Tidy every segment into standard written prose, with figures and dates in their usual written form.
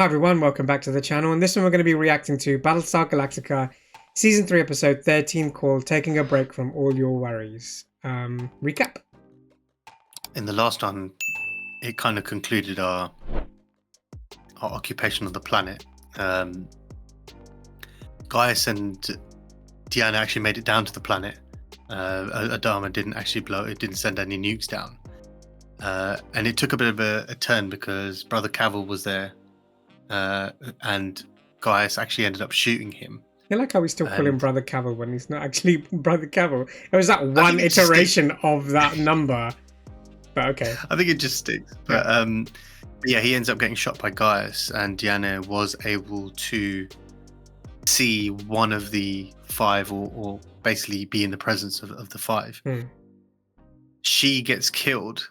Hi everyone, welcome back to the channel, and this one we're going to be reacting to Battlestar Galactica Season 3 Episode 13 called Taking a Break from All Your Worries. Recap. In the last one, it kind of concluded our occupation of the planet. Gaius and Diana actually made it down to the planet. Adama didn't actually blow it, didn't send any nukes down. And it took a bit of a turn because Brother Cavill was there. And Gaius actually ended up shooting him. I like how we still call him Brother Cavill when he's not actually Brother Cavill. It was that one iteration of that number. But okay. I think it just sticks. But yeah, he ends up getting shot by Gaius, and Diana was able to see one of the five, or basically be in the presence of the five. She gets killed.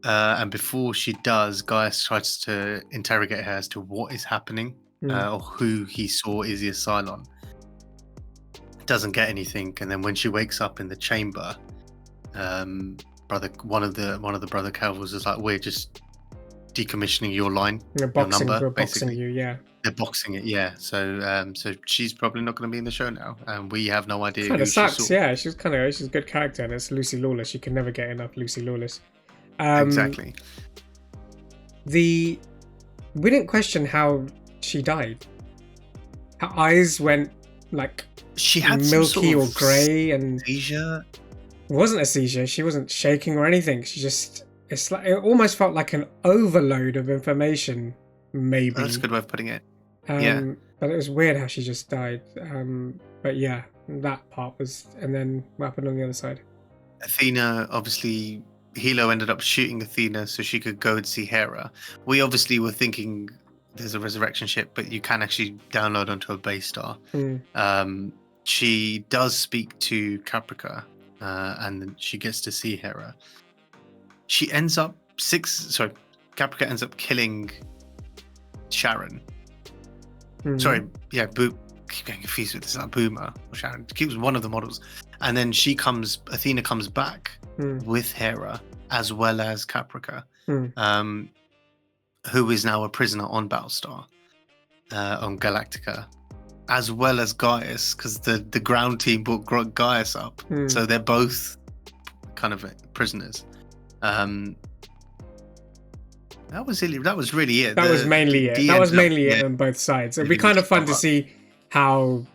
And before she does, Gaius tries to interrogate her as to what is happening, or who he saw is the Cylon. Doesn't get anything, and then when she wakes up in the chamber, one of the Brother Calvals is like, "We're just decommissioning your line, we're boxing you, yeah." They're boxing it, yeah. So she's probably not going to be in the show now, and we have no idea. Kind of sucks, yeah. She's a good character, and it's Lucy Lawless. You can never get enough Lucy Lawless. Exactly. We didn't question how she died. Her eyes went like she had milky or grey, and seizure. It wasn't a seizure. She wasn't shaking or anything. It's like it almost felt like an overload of information. Maybe that's a good way of putting it. Yeah, but it was weird how she just died. But yeah, that part was, and then what happened on the other side? Athena, obviously. Hilo ended up shooting Athena so she could go and see Hera. We obviously were thinking there's a resurrection ship, but you can actually download onto a base star. She does speak to Caprica, and then she gets to see Hera. She ends up Caprica ends up killing Sharon. Sorry, yeah, keep getting confused with this. Is that Boomer or Sharon? She was one of the models, and then Athena comes back with Hera as well as Caprica, who is now a prisoner on Battlestar, on Galactica, as well as Gaius, because the ground team brought Gaius up, so they're both kind of prisoners. That was really it. That was mainly it. That was mainly it on both sides. It'd be kind of fun to see how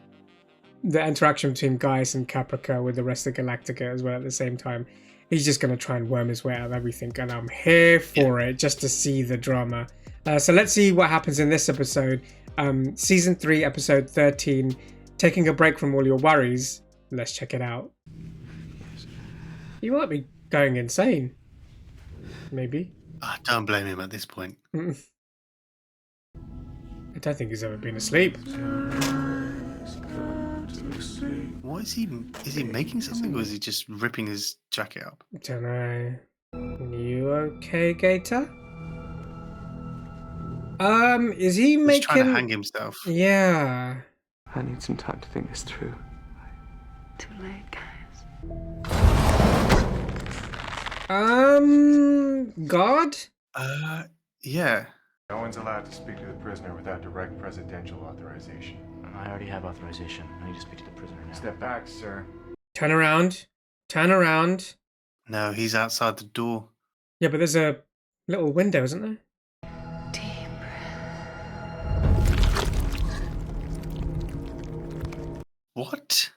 the interaction between Gaius and Caprica with the rest of Galactica as well at the same time. He's just going to try and worm his way out of everything, and I'm here for it, just to see the drama. So let's see what happens in this episode. Season 3, Episode 13, Taking a Break from All Your Worries. Let's check it out. He might be going insane. Maybe. I don't blame him at this point. I don't think he's ever been asleep. What is he? Is he making something, or is he just ripping his jacket up? Don't know. You okay, Gator? Is he making? He's trying to hang himself. Yeah. I need some time to think this through. Too late, guys. God? Yeah. No one's allowed to speak to the prisoner without direct presidential authorization. I already have authorization. I need to speak to the prisoner now. Step back, sir. Turn around. Turn around. No, he's outside the door. Yeah, but there's a little window, isn't there? Deep breath. What?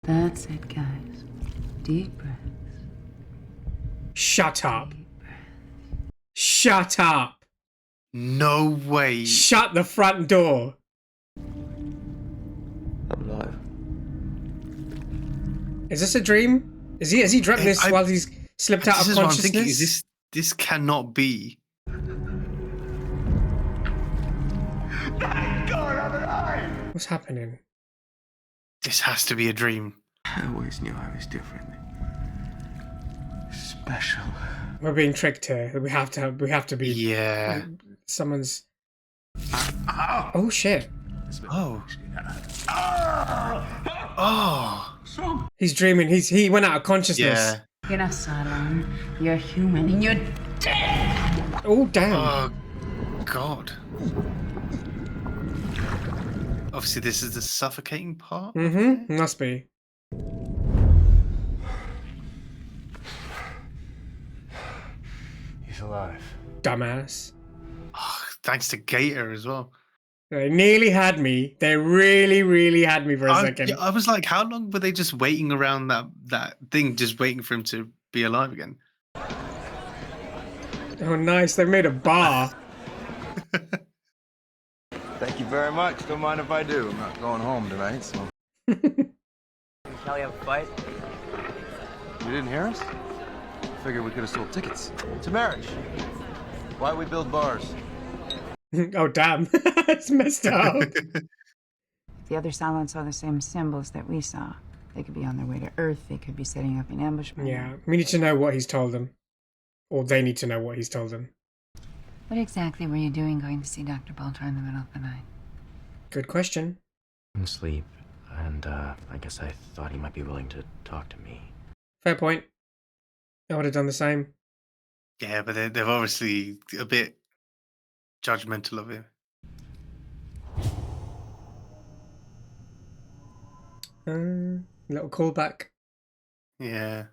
That's it, guys. Deep breaths. Shut up. Shut up. No way. Shut the front door. I'm alive. Is this a dream? Has he dreamt this while he's slipped out of consciousness? What I'm thinking, is this cannot be. What's happening? This has to be a dream. I always knew I was different. Special. We're being tricked here. We have to be. Yeah. Someone's. Oh shit. Oh. Oh. He's dreaming. He went out of consciousness. Yeah. You're not Cylon. You're human, and you're dead. Oh damn. Oh, God. Obviously, this is the suffocating part. Mm-hmm. Must be. He's alive. Dumbass. Oh, thanks to Gator as well. They nearly had me. They really, really had me for a second. I was like, how long were they just waiting around that thing, just waiting for him to be alive again? Oh, nice. They made a bar. Thank you very much. Don't mind if I do. I'm not going home tonight, so. Kelly have a fight? You didn't hear us? Figured we could have sold tickets. To marriage. Why we build bars? Oh, damn. It's messed up. The other Cylons saw the same symbols that we saw. They could be on their way to Earth. They could be setting up an ambushment. Yeah, we need to know what he's told them. Or they need to know what he's told them. What exactly were you doing going to see Dr. Baltar in the middle of the night? Good question. In sleep, and I guess I thought he might be willing to talk to me. Fair point. I would have done the same. Yeah, but they're obviously a bit judgmental of him. Little callback. Yeah.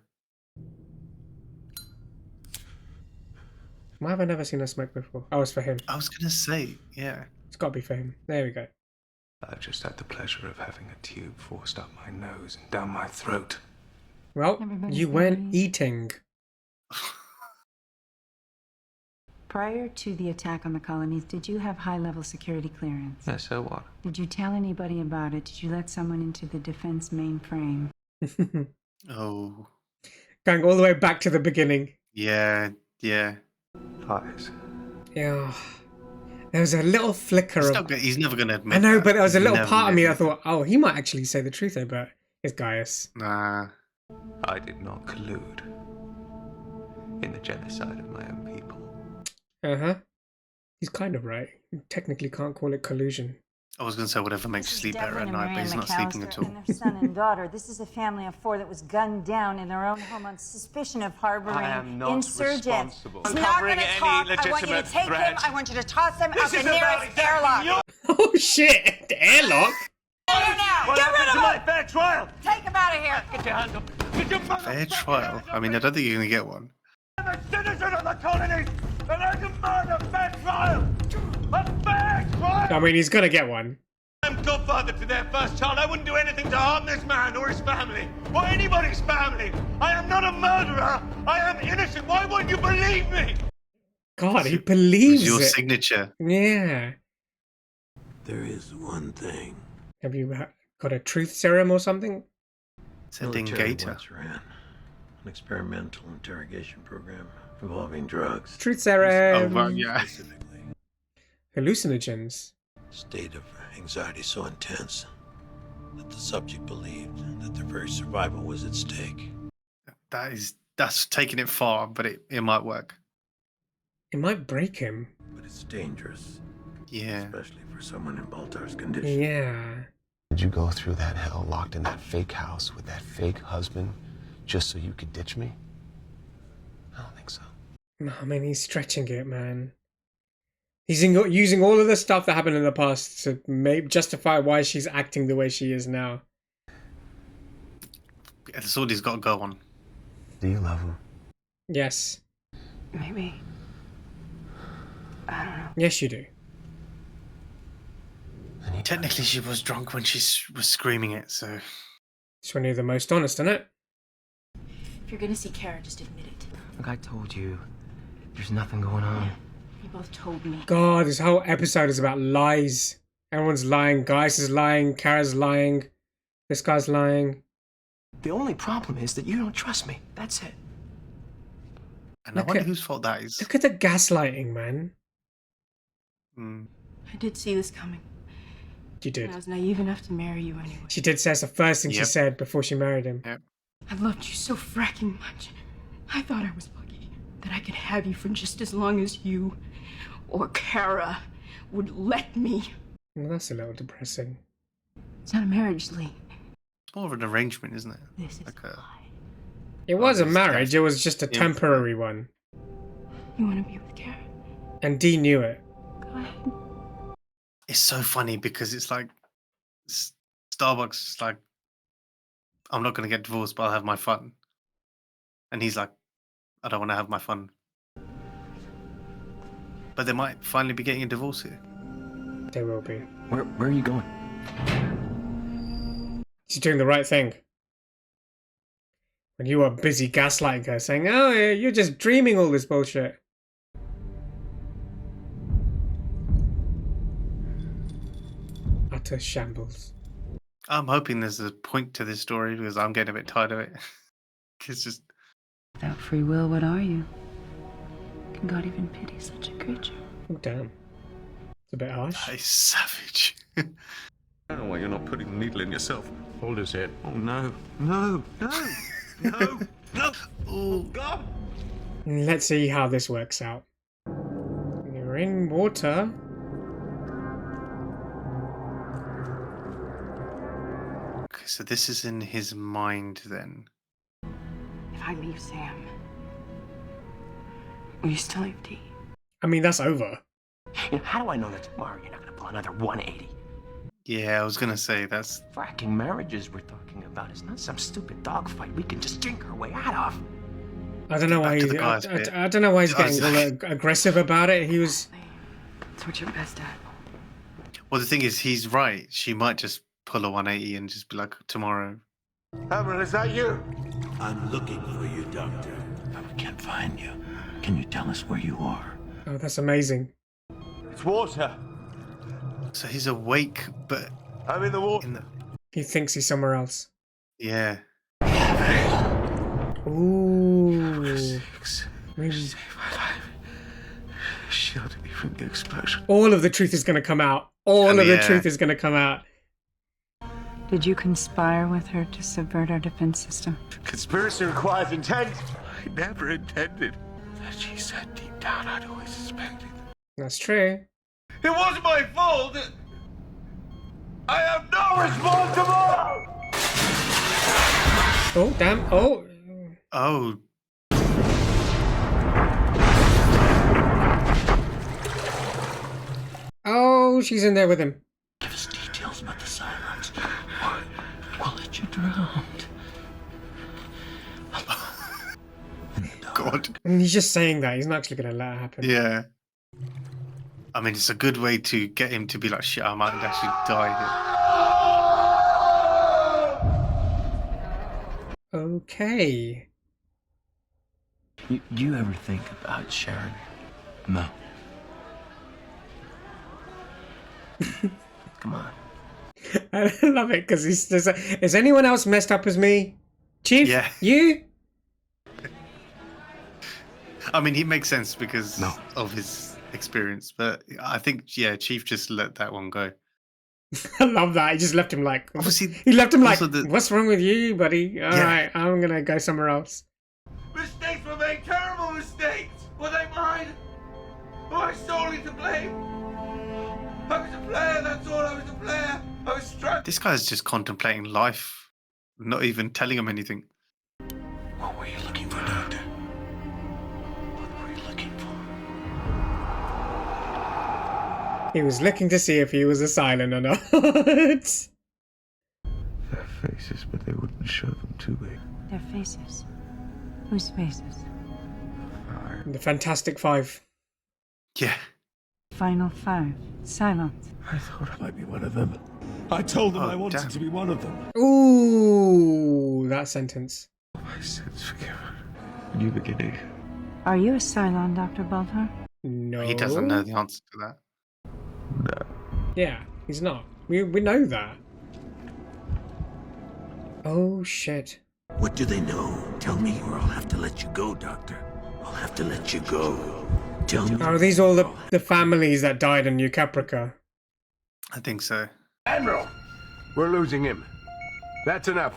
Why have I never seen her smoke before? Oh, it's for him. I was gonna say, yeah. It's got to be for him. There we go. I've just had the pleasure of having a tube forced up my nose and down my throat. Well, Everybody's you went happy. eating. Prior to the attack on the colonies, did you have high-level security clearance? Yeah, so what? Did you tell anybody about it? Did you let someone into the defense mainframe? Oh. Going all the way back to the beginning. Yeah. Lies. Yeah. There was a little flicker of... He's never gonna admit I know, that. but there was a He's little never part of me gonna I thought, oh, he might actually say the truth there, but it's Gaius. Nah. I did not collude in the genocide of my own people. Uh-huh. He's kind of right. You technically can't call it collusion. I was gonna say whatever makes you sleep better at night, but he's not sleeping at all. And their son and daughter. This is a family of 4 that was gunned down in their own home on suspicion of harboring insurgents. responsible. He's not going to talk. I want you to take him. I want you to toss him out the nearest airlock. Oh, shit! The airlock? Get him now! What Get rid happened of to my him! fair trial? Take him out of here! Get your hands up. Get your Fair trial? I mean, I don't think you're gonna get one. I'm a citizen of the colonies, and I demand a fair trial. A fair trial. I mean, he's gonna get one. I'm godfather to their first child. I wouldn't do anything to harm this man or his family, or anybody's family. I am not a murderer. I am innocent. Why won't you believe me? God, he believes It's your it. signature. Yeah. There is one thing. Have you got a truth serum or something? Sending Military Gator. once ran an experimental interrogation program involving drugs. Truth Oh, serum. well, yeah. Specifically, Hallucinogens. state of anxiety so intense that the subject believed that their very survival was at stake. That's taking it far, but it might work. It might break him. But it's dangerous, Yeah. especially for someone in Baltar's condition. Yeah. Did you go through that hell locked in that fake house with that fake husband just so you could ditch me? I don't think so. No, I mean, he's stretching it, man. He's using all of the stuff that happened in the past to justify why she's acting the way she is now. That's all he's got to go on. Do you love him? Yes. Maybe. I don't know. Yes, you do. Technically, she was drunk when she was screaming it, so... It's when you're the most honest, isn't it? If you're going to see Kara, just admit it. Look, I told you, there's nothing going on. You both told me. God, this whole episode is about lies. Everyone's lying. Gaius is lying. Kara's lying. This guy's lying. The only problem is that you don't trust me. That's it. And I wonder whose fault that is. Look at the gaslighting, man. I did see this coming. You did. I was naive enough to marry you anyway. She did say it's the first thing she Yep. said before she married him. Yep. I loved you so fracking much. I thought I was lucky that I could have you for just as long as you or Kara would let me. Well, that's a little depressing. It's not a marriage, Lee. It's more of an arrangement, isn't it? This is Like a... It was a this marriage. guy- It was just a Yeah. temporary one. You want to be with Kara? And Dee knew it. It's so funny because it's like Starbucks is like, I'm not going to get divorced, but I'll have my fun. And he's like, I don't want to have my fun. But they might finally be getting a divorce here. They will be. Where are you going? She's doing the right thing. When you were busy gaslighting her, saying, oh, you're just dreaming all this bullshit. Utter shambles. I'm hoping there's a point to this story because I'm getting a bit tired of it. It's just... Without free will, what are you? Can God even pity such a creature? Oh, damn. It's a bit harsh. That is savage. I don't know why you're not putting the needle in yourself. Hold his head. Oh, no. No. No. No. No. Oh, God. Let's see how this works out. You're in water. Okay, so this is in his mind then. If I leave Sam, will you still leave Dee? I mean, that's over. You know, how do I know that tomorrow you're not going to pull another 180? Yeah, I was going to say that's... Fracking marriages we're talking about. It's not some stupid dogfight we can just drink our way out of. I don't know why he's, I don't know why he's getting all aggressive about it. He was... It's what you're best at. Well, the thing is, he's right. She might just pull a 180 and just be like, tomorrow. Hammer, is that you? I'm looking for you, Doctor, but we can't find you. Can you tell us where you are? Oh, that's amazing. It's water. So he's awake, but... I'm in the water. He thinks he's somewhere else. Yeah. Ooh. Save my life. Shielded me from the explosion. All of the truth is going to come out. All of the truth is going to come out. Did you conspire with her to subvert our defense system? Conspiracy requires intent. I never intended. That she said deep down I'd always suspected. That's true. It wasn't my fault. I have no responsibility. Oh, damn. Oh. Oh. Oh, she's in there with him. Give us details about the silence. We'll let you drown. God. And he's just saying that. He's not actually going to let it happen. Yeah. I mean, it's a good way to get him to be like, shit, I might actually die here. Okay. Do you ever think about Sharon? No. Come on. I love it because he's just is anyone else messed up as me? Chief? Yeah. You? I mean, he makes sense because of his experience, but I think, yeah, Chief just let that one go. I love that. He just left him like... Obviously, he left him like, what's wrong with you, buddy? All right, I'm going to go somewhere else. Mistakes were made, terrible mistakes. Were they mine? Am I solely to blame? I was a player, that's all. I was a player. I was struck. This guy's just contemplating life, not even telling him anything. What were you looking for, Doctor? What were you looking for? He was looking to see if he was a silent or not. Their faces, but they wouldn't show them to me. Their faces? Whose faces? The Fantastic Five. Yeah. Final five. Silence. I thought I might be one of them. I told them I wanted to be one of them. Ooh, that sentence. My sins forgiven. New beginning. Are you a Cylon, Dr. Baltar? No. He doesn't know the answer to that. No. Yeah, he's not. We know that. Oh, shit. What do they know? Tell me or I'll have to let you go, Doctor. I'll have to let you go. Tell me. Are these all the families that died in New Caprica? I think so. Admiral! We're losing him. That's enough.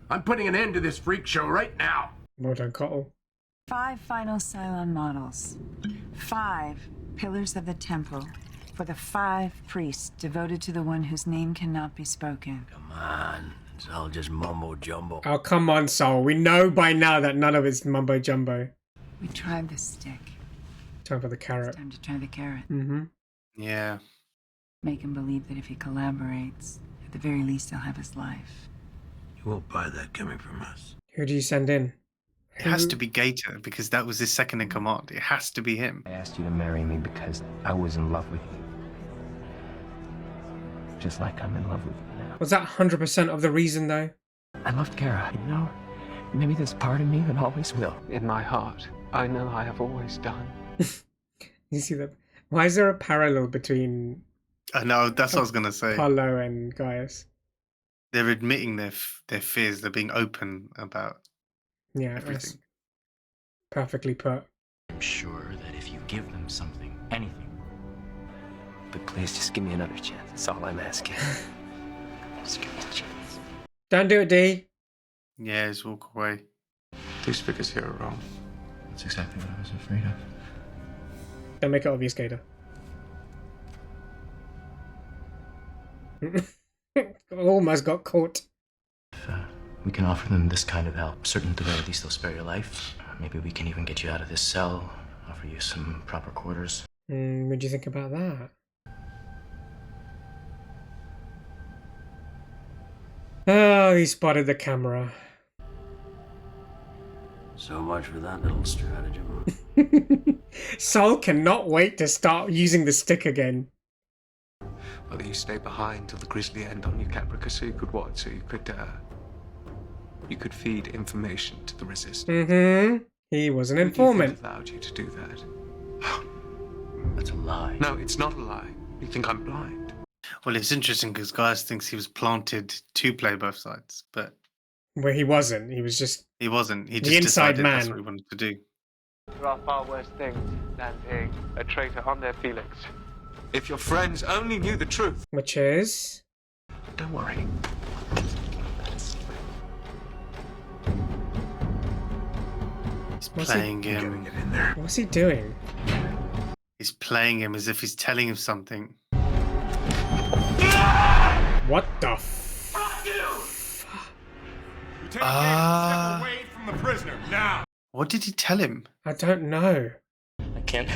I'm putting an end to this freak show right now. Well done, Cottle. 5 final Cylon models. 5 pillars of the temple for the 5 priests devoted to the one whose name cannot be spoken. Come on. It's all just mumbo jumbo. Oh, come on, Sol. We know by now that none of it's mumbo jumbo. We tried the stick. Time for the carrot. It's time to try the carrot. Mm-hmm. Yeah. Make him believe that if he collaborates, at the very least he'll have his life. You won't buy that coming from us. Who do you send in? It has to be Gator because that was his second in command. It has to be him. I asked you to marry me because I was in love with you. Just like I'm in love with you now. Was that 100% of the reason, though? I loved Kara, you know? Maybe there's part of me that always will. In my heart, I know I have always done. You see that? Why is there a parallel between... I know, that's what I was going to say. Apollo and Gaius. They're admitting their fears. They're being open about everything. Perfectly put. I'm sure that if you give them something, anything, but please just give me another chance. That's all I'm asking. Just give me a chance. Don't do it, D. Yeah, just walk away. These figures here are wrong. That's exactly what I was afraid of. Don't make it obvious, Gator. Almost got caught. If we can offer them this kind of help, certain at the very least they'll spare your life. Maybe we can even get you out of this cell, offer you some proper quarters. What do you think about that? Oh, he spotted the camera. So much for that little stratagem. Sol cannot wait to start using the stick again. Whether you stay behind till the grisly end on your Caprica so you could what? So you could feed information to the resistance. He was an Who informant. do you think allowed you to do that? That's a lie. No, it's not a lie. You think I'm blind? Well, it's interesting because Gaius thinks he was planted to play both sides, but Where he wasn't. He was just... he wasn't. He The just inside decided that's man. what he wanted to do. There are far worse things than being a traitor on their Felix. If your friends only knew the truth. Which is... Don't worry. He's playing him. What's he doing? He's playing him as if he's telling him something. What the Step away from the prisoner now. What did he tell him? I don't know. I can't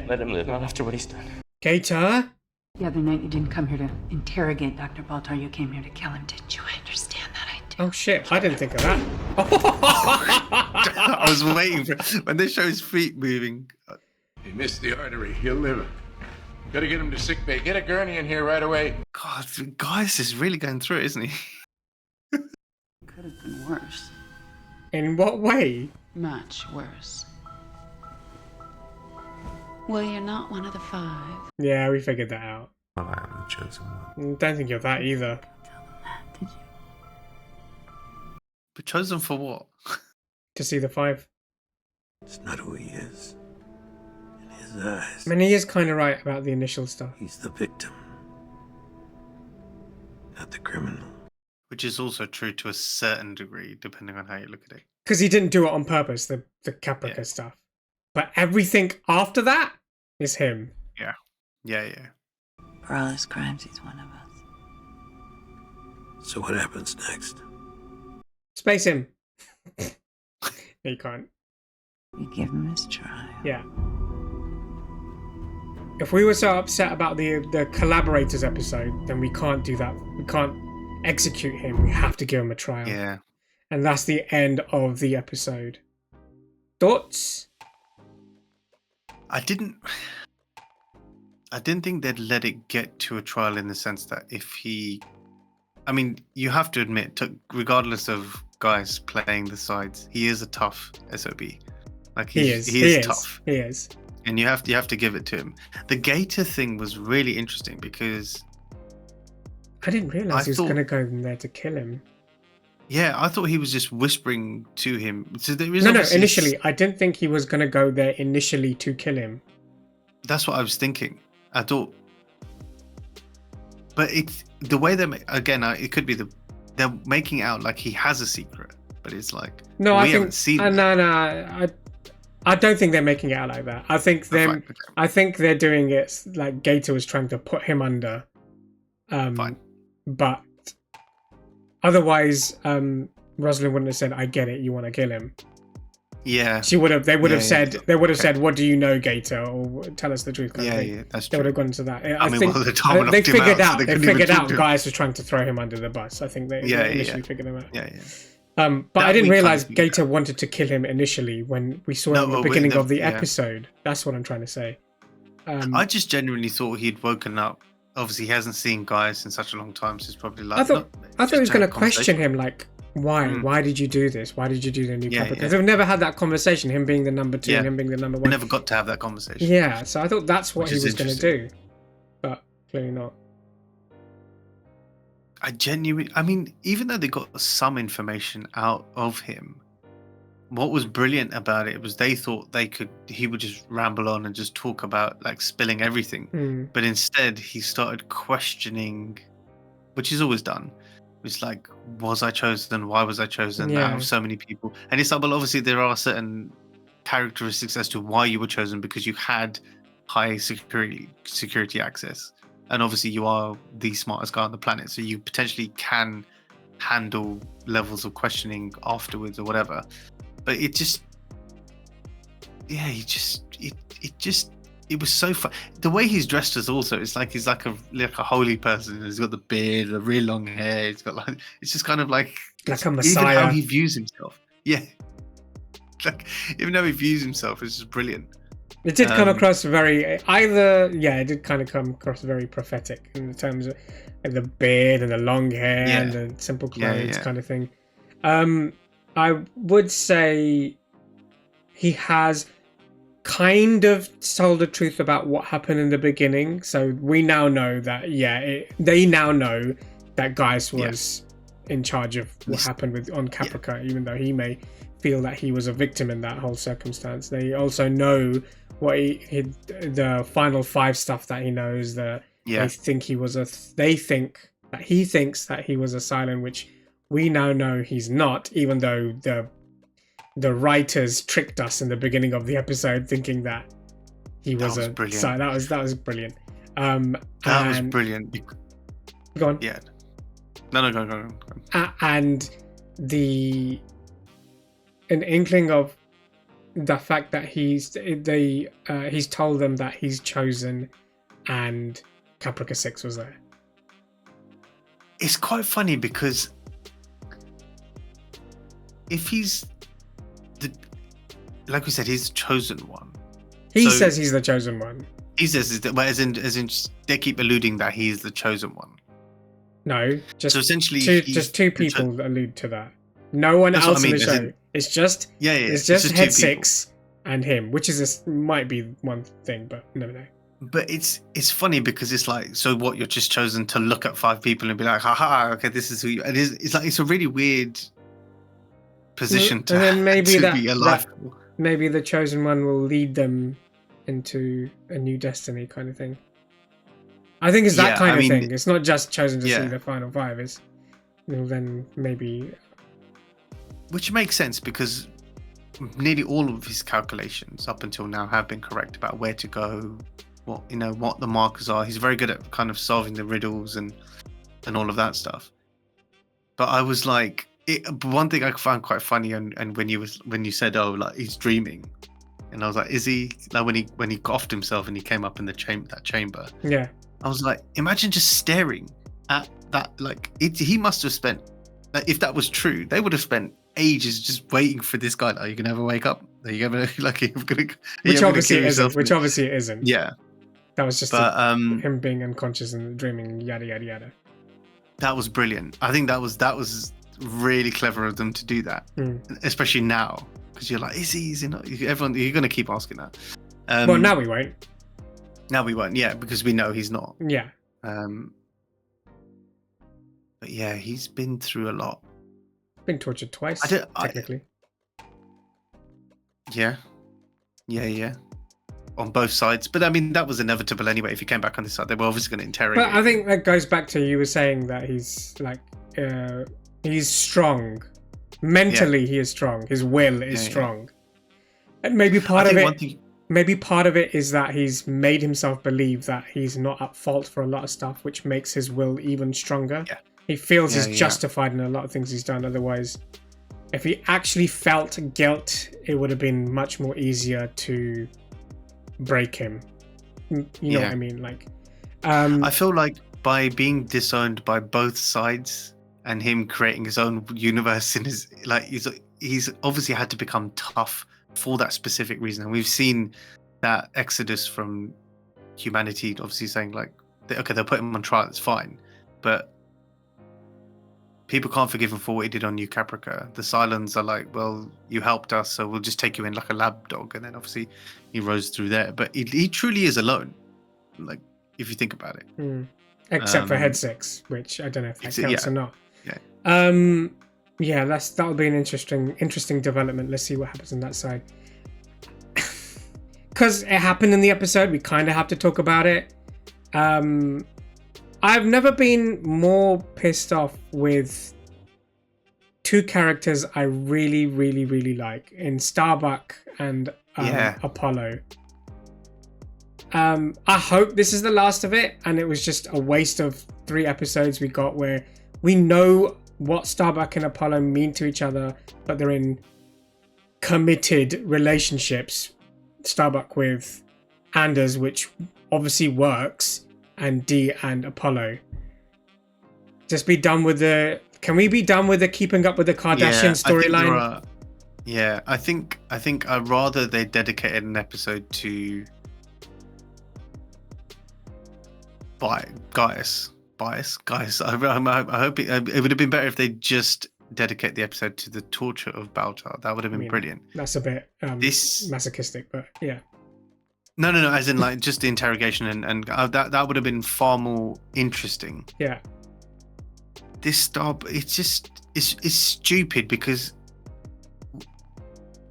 let him live, not after what he's done. Gator? The other night you didn't come here to interrogate Dr. Baltar, you came here to kill him, didn't you? I understand that, I do. Oh shit, I didn't think of that. I was waiting for when they show his feet moving. He missed the artery. He'll live. Gotta get him to sick bay. Get a gurney in here right away. God, Gaius is really going through it, isn't he? Could have been worse. In what way? Much worse. Well, you're not one of the 5. Yeah, we figured that out. Well, I am the chosen one. Don't think you're that either. Did you? But chosen for what? To see the 5. It's not who he is. In his eyes. I mean, he is kind of right about the initial stuff. He's the victim. Not the criminal. Which is also true to a certain degree, depending on how you look at it. Because he didn't do it on purpose, the Caprica stuff. But everything after that is him. Yeah. Yeah. For all his crimes, he's one of us. So what happens next? Space him. He can't. You give him his trial. Yeah. If we were so upset about the collaborators episode, then we can't do that. We can't execute him. We have to give him a trial. Yeah. And that's the end of the episode. Thoughts? I didn't think they'd let it get to a trial in the sense that if he... I mean, you have to admit, regardless of guys playing the sides, he is a tough SOB. Like he is tough. He is. And you have to give it to him. The Gator thing was really interesting because I didn't realize he was going to go in there to kill him. Yeah, I thought he was just whispering to him. So there is no, initially. I didn't think he was going to go there initially to kill him. That's what I was thinking. I thought... But it's the way they're... Again, it could be they're making it out like he has a secret. But it's like... No, I think... seen I don't think they're making it out like that. I think I think they're doing it like Gator was trying to put him under. Fine. But otherwise, Rosalind wouldn't have said, "I get it, you want to kill him." Yeah. They would have said, Okay. "What do you know, Gator?" Or "Tell us the truth." Kind of thing. Yeah, that's They true. would have gone to that. I mean, well, they figured out. so They figured out. Gaius was trying to throw him under the bus. I think they initially figured him out. Yeah. But I That didn't we realize can't figure Gator wanted to kill him initially when we saw him at the beginning of the episode. That's what I'm trying to say. I just genuinely thought he'd woken up. Obviously, he hasn't seen Gaius in such a long time, so he's probably like. I thought he was going to question him. him, like, why? Why did you do this? Why did you do the new puppet? Yeah. Because they've never had that conversation. Him being the number 2 and him being the number 1. We never got to have that conversation. Yeah, so I thought that's what he was going to do, but clearly not. I mean, even though they got some information out of him, what was brilliant about it was they thought he would just ramble on and just talk about like spilling everything. But instead he started questioning, which he's always done. It's like, was I chosen? Why was I chosen out of so many people? And it's like, well, obviously there are certain characteristics as to why you were chosen, because you had high security access. And obviously you are the smartest guy on the planet, so you potentially can handle levels of questioning afterwards or whatever. But it just, it was so fun. The way he's dressed as also, it's like he's like a holy person. He's got the beard, the real long hair. He's got like, it's just kind of like a messiah. Even how he views himself. Yeah, like even how he views himself is just brilliant. It did come across it did kind of come across very prophetic in terms of the beard and the long hair and the simple clothes kind of thing. I would say he has kind of told the truth about what happened in the beginning. So we now know that, they now know that Gaius was in charge of what happened on Caprica, even though he may feel that he was a victim in that whole circumstance. They also know what the final 5 stuff that he knows, that they think he thinks that he was a Cylon, which we now know he's not, even though the writers tricked us in the beginning of the episode thinking that he was a Cylon. That was brilliant. That was brilliant. Go on. Yeah. No, go on. And an inkling of the fact that he's told them that he's chosen, and Caprica 6 was there. It's quite funny because if he's like we said, he's the chosen one. He says he's the chosen one. He says, as in, they keep alluding that he's the chosen one. No, so essentially, just 2 people allude to that. No one else in the show. It's just it's just Head 6 and him, which might be one thing, but no. But it's funny because it's like, so what? You're just chosen to look at 5 people and be like, haha, okay, this is who you. It is. It's like it's a really weird position to, and then be alive. Maybe the chosen one will lead them into a new destiny, kind of thing. I think it's that kind of thing. It's not just chosen to see the final 5. It's then maybe. Which makes sense because nearly all of his calculations up until now have been correct about where to go, what the markers are. He's very good at kind of solving the riddles and all of that stuff. But I was like, one thing I found quite funny, and when you said, oh, like he's dreaming, and I was like, is he, like when he coughed himself and he came up in that chamber? Yeah. I was like, imagine just staring at that. Like he must have spent, like, if that was true, they would have spent ages just waiting for this guy. Are you gonna ever wake up? Are you ever which obviously it isn't. Yeah, that was just him being unconscious and dreaming, yada yada yada. That was brilliant. I think that was really clever of them to do that, especially now, because you're like, is he not? Everyone, you're gonna keep asking that. Well, now we won't. Now we won't, yeah, because we know he's not. Yeah. But yeah, he's been through a lot. Been tortured twice, technically. Yeah. On both sides. But I mean, that was inevitable anyway. If he came back on this side, they were obviously going to interrogate. But I think that goes back to you were saying that he's like, he's strong. Mentally, he is strong. His will is strong. And maybe part of it is that he's made himself believe that he's not at fault for a lot of stuff, which makes his will even stronger. Yeah. He feels he's justified in a lot of things he's done. Otherwise, if he actually felt guilt, it would have been much more easier to break him. You know what I mean? Like, I feel like by being disowned by both sides and him creating his own universe in his, like, he's obviously had to become tough for that specific reason. And we've seen that exodus from humanity, obviously saying like, okay, they'll put him on trial, it's fine, but people can't forgive him for what he did on New Caprica. The Cylons are like, well, you helped us, so we'll just take you in like a lab dog. And then obviously he rose through there, but he truly is alone, like, if you think about it. Except for Head 6, which I don't know if that counts or not. Yeah. That'll be an interesting development. Let's see what happens on that side. Because it happened in the episode, we kind of have to talk about it. I've never been more pissed off with two characters I really, really, really like in Starbuck and Apollo. I hope this is the last of it, and it was just a waste of 3 episodes we got where we know what Starbuck and Apollo mean to each other, but they're in committed relationships. Starbuck with Anders, which obviously works, and Dee and Apollo. Just be done with the... Can we be done with the keeping up with the Kardashian storyline? Yeah, I think I'd rather they dedicated an episode to Gaius. I hope it would have been better if they just dedicate the episode to the torture of Baltar. That would have been brilliant. That's a bit masochistic, but yeah. No, as in like just the interrogation and that would have been far more interesting. Yeah. This it's stupid because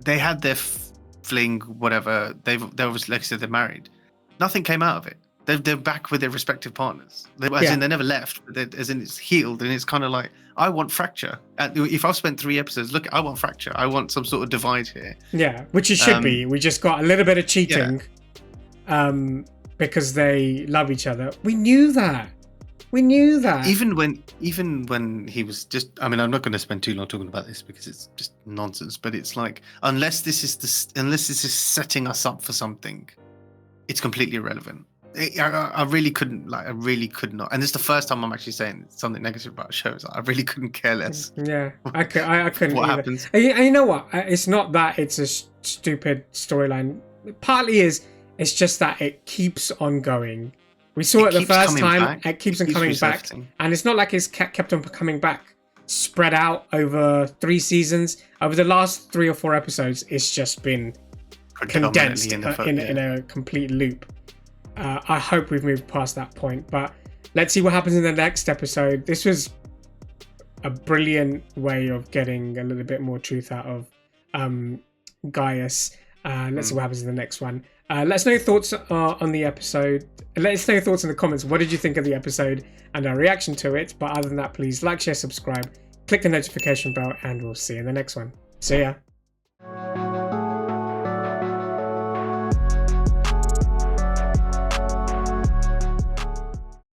they had their fling, whatever. They obviously, like I said, they're married. Nothing came out of it. They're back with their respective partners. As in, they never left. As in, it's healed, and it's kind of like, I want fracture. If I've spent 3 episodes, look, I want fracture. I want some sort of divide here. Yeah, which it should be. We just got a little bit of cheating, because they love each other. We knew that. Even when he was just, I mean, I'm not going to spend too long talking about this because it's just nonsense. But it's like, unless this is setting us up for something, it's completely irrelevant. I really couldn't, like, I really could not. And this is the first time I'm actually saying something negative about shows. I really couldn't care less. Yeah, I couldn't. What either. happens? And you know what? It's not that it's a stupid storyline. Partly it's just that it keeps on going. We saw it the first time. Back. It keeps on coming back, and it's not like it's kept on coming back. Spread out over 3 seasons. Over the last 3 or 4 episodes, it's just been condensed in a complete loop. I hope we've moved past that point, but let's see what happens in the next episode. This was a brilliant way of getting a little bit more truth out of Gaius. Let's see what happens in the next one. Let us know your thoughts on the episode. Let us know your thoughts in the comments. What did you think of the episode and our reaction to it? But other than that, please like, share, subscribe, click the notification bell, and we'll see you in the next one. See ya.